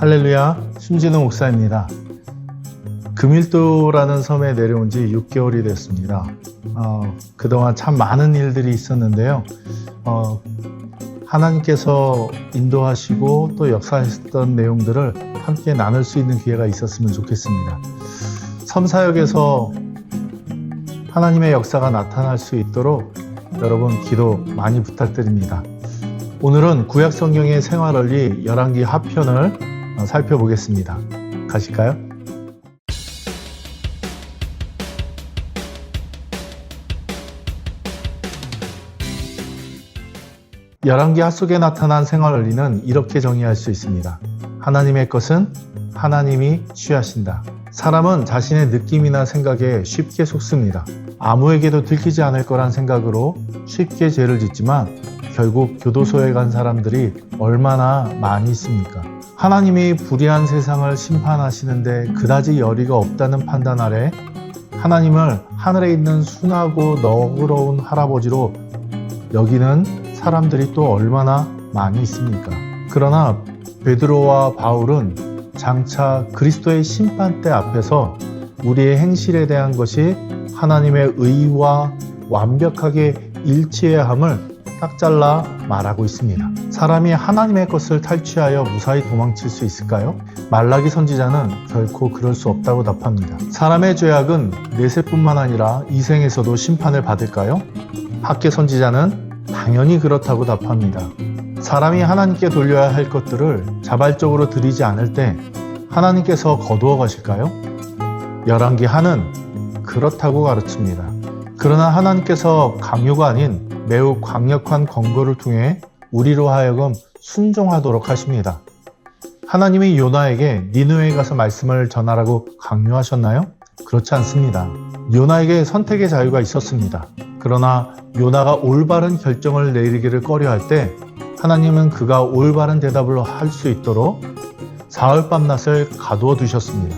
할렐루야, 심진우 목사입니다. 금일도라는 섬에 내려온 지 6개월이 됐습니다. 그동안 참 많은 일들이 있었는데요. 하나님께서 인도하시고 또 역사하셨던 내용들을 함께 나눌 수 있는 기회가 있었으면 좋겠습니다. 섬사역에서 하나님의 역사가 나타날 수 있도록 여러분 기도 많이 부탁드립니다. 오늘은 구약성경의 생활원리 열왕기 하편을 살펴보겠습니다. 가실까요? 열왕기 하 속에 나타난 생활원리는 이렇게 정의할 수 있습니다. 하나님의 것은 하나님이 취하신다. 사람은 자신의 느낌이나 생각에 쉽게 속습니다. 아무에게도 들키지 않을 거란 생각으로 쉽게 죄를 짓지만 결국 교도소에 간 사람들이 얼마나 많이 있습니까? 하나님이 불의한 세상을 심판하시는데 그다지 열의가 없다는 판단 아래 하나님을 하늘에 있는 순하고 너그러운 할아버지로 여기는 사람들이 또 얼마나 많이 있습니까? 그러나 베드로와 바울은 장차 그리스도의 심판대 앞에서 우리의 행실에 대한 것이 하나님의 의와 완벽하게 일치해야 함을 딱 잘라 말하고 있습니다. 사람이 하나님의 것을 탈취하여 무사히 도망칠 수 있을까요? 말라기 선지자는 결코 그럴 수 없다고 답합니다. 사람의 죄악은 내세뿐만 아니라 이생에서도 심판을 받을까요? 학개 선지자는 당연히 그렇다고 답합니다. 사람이 하나님께 돌려야 할 것들을 자발적으로 드리지 않을 때 하나님께서 거두어 가실까요? 열왕기 하는 그렇다고 가르칩니다. 그러나 하나님께서 강요가 아닌 매우 강력한 권고를 통해 우리로 하여금 순종하도록 하십니다. 하나님이 요나에게 니느웨에 가서 말씀을 전하라고 강요하셨나요? 그렇지 않습니다. 요나에게 선택의 자유가 있었습니다. 그러나 요나가 올바른 결정을 내리기를 꺼려할 때 하나님은 그가 올바른 대답을 할 수 있도록 사흘 밤낮을 가두어 두셨습니다.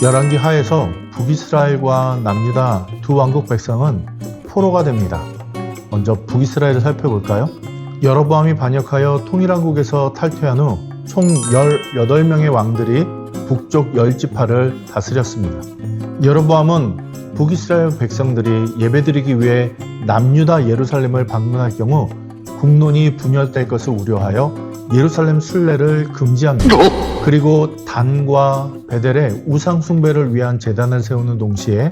열왕기 하에서 북이스라엘과 남유다 두 왕국 백성은 포로가 됩니다. 먼저 북이스라엘을 살펴볼까요? 여로보암이 반역하여 통일왕국에서 탈퇴한 후 총 18명의 왕들이 북쪽 10지파를 다스렸습니다. 여로보암은 북이스라엘 백성들이 예배드리기 위해 남유다 예루살렘을 방문할 경우 국론이 분열될 것을 우려하여 예루살렘 순례를 금지합니다. 그리고 단과 베델의 우상 숭배를 위한 제단을 세우는 동시에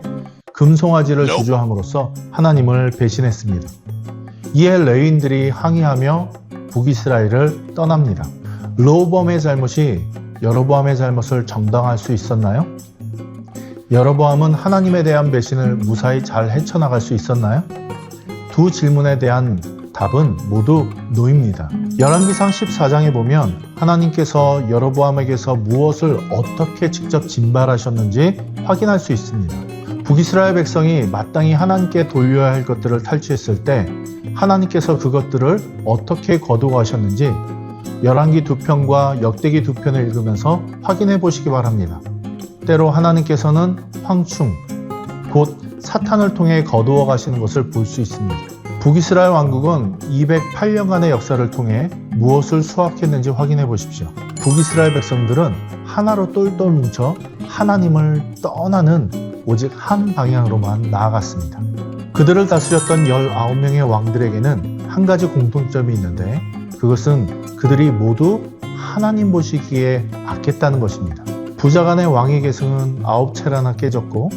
금송아지를 주저함으로써 하나님을 배신했습니다. 이에 레위인들이 항의하며 북이스라엘을 떠납니다. 르호보암의 잘못이 여로보암의 잘못을 정당화할 수 있었나요? 여로보암은 하나님에 대한 배신을 무사히 잘 헤쳐나갈 수 있었나요? 두 질문에 대한 답은 모두 노입니다. 열왕기상 14장에 보면 하나님께서 여로보암에게서 무엇을 어떻게 직접 진발하셨는지 확인할 수 있습니다. 북이스라엘 백성이 마땅히 하나님께 돌려야 할 것들을 탈취했을 때 하나님께서 그것들을 어떻게 거두가셨는지 열왕기 2편과 역대기 2편을 읽으면서 확인해 보시기 바랍니다. 때로 하나님께서는 황충, 곧 사탄을 통해 거두어 가시는 것을 볼 수 있습니다. 북이스라엘 왕국은 208년간의 역사를 통해 무엇을 수확했는지 확인해 보십시오. 북이스라엘 백성들은 하나로 똘똘 뭉쳐 하나님을 떠나는 오직 한 방향으로만 나아갔습니다. 그들을 다스렸던 19명의 왕들에게는 한 가지 공통점이 있는데 그것은 그들이 모두 하나님 보시기에 악했다는 것입니다. 부자간의 왕위 계승은 9차례나 깨졌고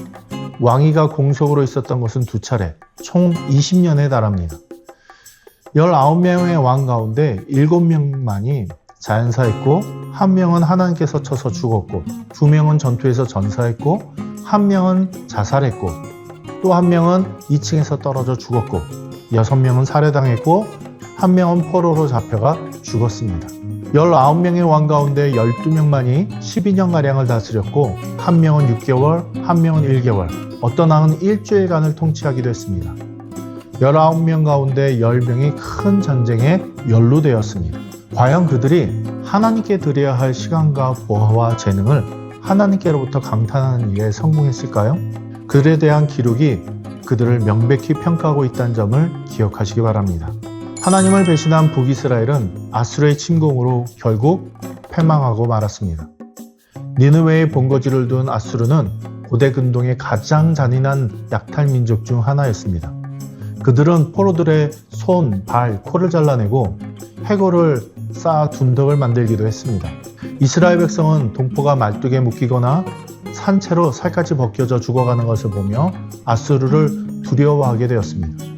왕위가 공석으로 있었던 것은 2차례, 총 20년에 달합니다. 19명의 왕 가운데 7명만이 자연사했고 1명은 하나님께서 쳐서 죽었고 2명은 전투에서 전사했고 1명은 자살했고 또 1명은 2층에서 떨어져 죽었고 6명은 살해당했고 1명은 포로로 잡혀가 죽었습니다. 19명의 왕 가운데 12명만이 12년가량을 다스렸고 1명은 6개월, 1명은 1개월, 어떤 왕은 일주일간을 통치하기도 했습니다. 19명 가운데 10명이 큰 전쟁에 연루되었습니다. 과연 그들이 하나님께 드려야 할 시간과 보화와 재능을 하나님께로부터 강탈하는 일에 성공했을까요? 그들에 대한 기록이 그들을 명백히 평가하고 있다는 점을 기억하시기 바랍니다. 하나님을 배신한 북이스라엘은 아수르의 침공으로 결국 패망하고 말았습니다. 니느웨의 본거지를 둔 아수르는 고대 근동의 가장 잔인한 약탈 민족 중 하나였습니다. 그들은 포로들의 손, 발, 코를 잘라내고 해골을 쌓아 둔덕을 만들기도 했습니다. 이스라엘 백성은 동포가 말뚝에 묶이거나 산채로 살갗이 벗겨져 죽어가는 것을 보며 아수르를 두려워하게 되었습니다.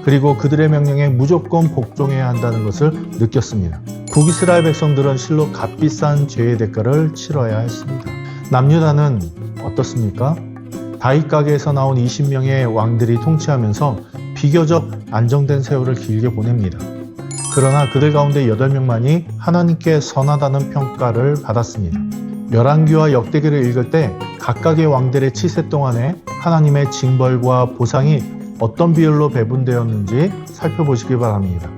그리고 그들의 명령에 무조건 복종해야 한다는 것을 느꼈습니다. 북이스라엘 백성들은 실로 값비싼 죄의 대가를 치러야 했습니다. 남유다는 어떻습니까? 다윗 가게에서 나온 20명의 왕들이 통치하면서 비교적 안정된 세월을 길게 보냅니다. 그러나 그들 가운데 8명만이 하나님께 선하다는 평가를 받았습니다. 열왕기와 역대기를 읽을 때 각각의 왕들의 치세 동안에 하나님의 징벌과 보상이 어떤 비율로 배분되었는지 살펴보시기 바랍니다.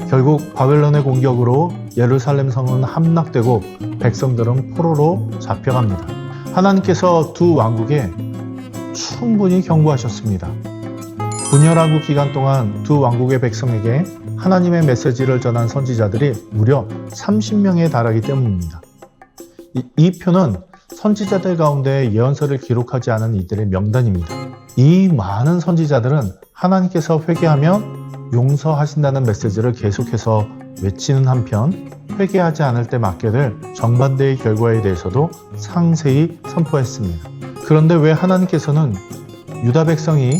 결국 바벨론의 공격으로 예루살렘 성은 함락되고 백성들은 포로로 잡혀갑니다. 하나님께서 두 왕국에 충분히 경고하셨습니다. 분열왕국 기간 동안 두 왕국의 백성에게 하나님의 메시지를 전한 선지자들이 무려 30명에 달하기 때문입니다. 이 표는 선지자들 가운데 예언서를 기록하지 않은 이들의 명단입니다. 이 많은 선지자들은 하나님께서 회개하면 용서하신다는 메시지를 계속해서 외치는 한편 회개하지 않을 때 맞게 될 정반대의 결과에 대해서도 상세히 선포했습니다. 그런데 왜 하나님께서는 유다 백성이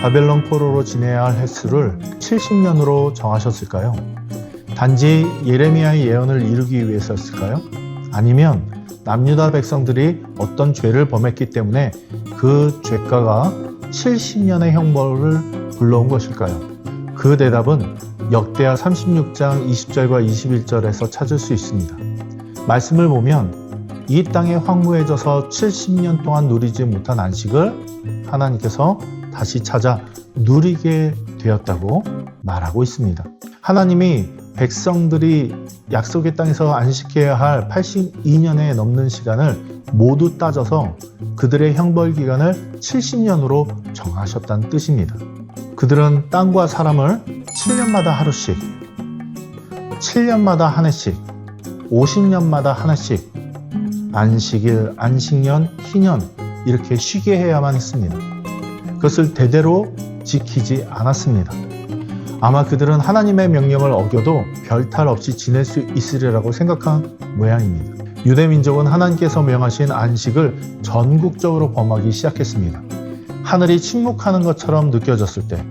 바벨론 포로로 지내야 할 횟수를 70년으로 정하셨을까요? 단지 예레미야의 예언을 이루기 위해서였을까요? 아니면 남유다 백성들이 어떤 죄를 범했기 때문에 그 죄가가 70년의 형벌을 불러온 것일까요? 그 대답은 역대하 36장 20절과 21절에서 찾을 수 있습니다. 말씀을 보면 이 땅에 황무해져서 70년 동안 누리지 못한 안식을 하나님께서 다시 찾아 누리게 되었다고 말하고 있습니다. 하나님이 백성들이 약속의 땅에서 안식해야 할 82년에 넘는 시간을 모두 따져서 그들의 형벌 기간을 70년으로 정하셨다는 뜻입니다. 그들은 땅과 사람을 7년마다 하루씩, 7년마다 한 해씩, 50년마다 하나씩 안식일, 안식년, 희년 이렇게 쉬게 해야만 했습니다. 그것을 대대로 지키지 않았습니다. 아마 그들은 하나님의 명령을 어겨도 별탈 없이 지낼 수 있으리라고 생각한 모양입니다. 유대민족은 하나님께서 명하신 안식을 전국적으로 범하기 시작했습니다. 하늘이 침묵하는 것처럼 느껴졌을 때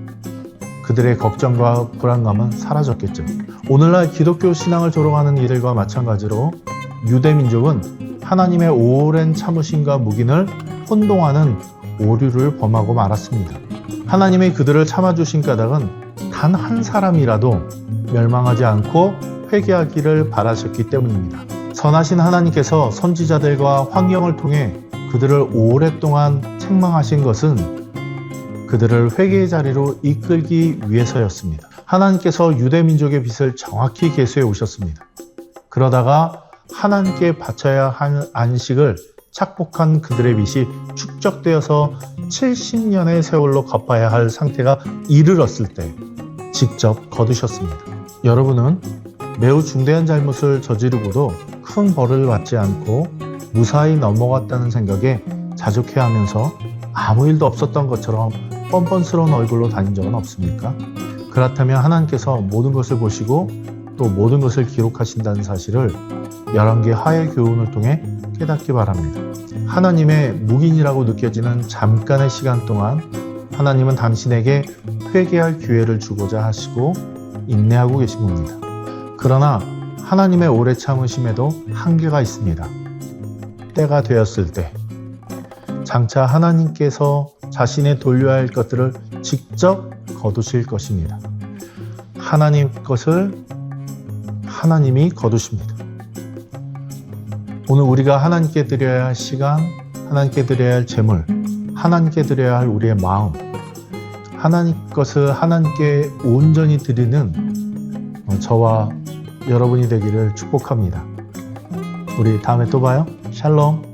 그들의 걱정과 불안감은 사라졌겠죠. 오늘날 기독교 신앙을 조롱하는 이들과 마찬가지로 유대민족은 하나님의 오랜 참으심과 묵인을 혼동하는 오류를 범하고 말았습니다. 하나님이 그들을 참아주신 까닭은 단 한 사람이라도 멸망하지 않고 회개하기를 바라셨기 때문입니다. 선하신 하나님께서 선지자들과 환경을 통해 그들을 오랫동안 책망하신 것은 그들을 회개의 자리로 이끌기 위해서였습니다. 하나님께서 유대민족의 빚을 정확히 계수해 오셨습니다. 그러다가 하나님께 바쳐야 할 안식을 착복한 그들의 빚이 축적되어서 70년의 세월로 갚아야 할 상태가 이르렀을 때 직접 거두셨습니다. 여러분은 매우 중대한 잘못을 저지르고도 큰 벌을 받지 않고 무사히 넘어갔다는 생각에 자족해하면서 아무 일도 없었던 것처럼 뻔뻔스러운 얼굴로 다닌 적은 없습니까? 그렇다면 하나님께서 모든 것을 보시고 또 모든 것을 기록하신다는 사실을 열왕기 하의 교훈을 통해 깨닫기 바랍니다. 하나님의 묵인이라고 느껴지는 잠깐의 시간 동안 하나님은 당신에게 회개할 기회를 주고자 하시고 인내하고 계신 겁니다. 그러나 하나님의 오래 참으심에도 한계가 있습니다. 때가 되었을 때 장차 하나님께서 자신의 돌려야 할 것들을 직접 거두실 것입니다. 하나님 것을 하나님이 거두십니다. 오늘 우리가 하나님께 드려야 할 시간, 하나님께 드려야 할 재물, 하나님께 드려야 할 우리의 마음, 하나님 것을 하나님께 온전히 드리는 저와 여러분이 되기를 축복합니다. 우리 다음에 또 봐요. 샬롬.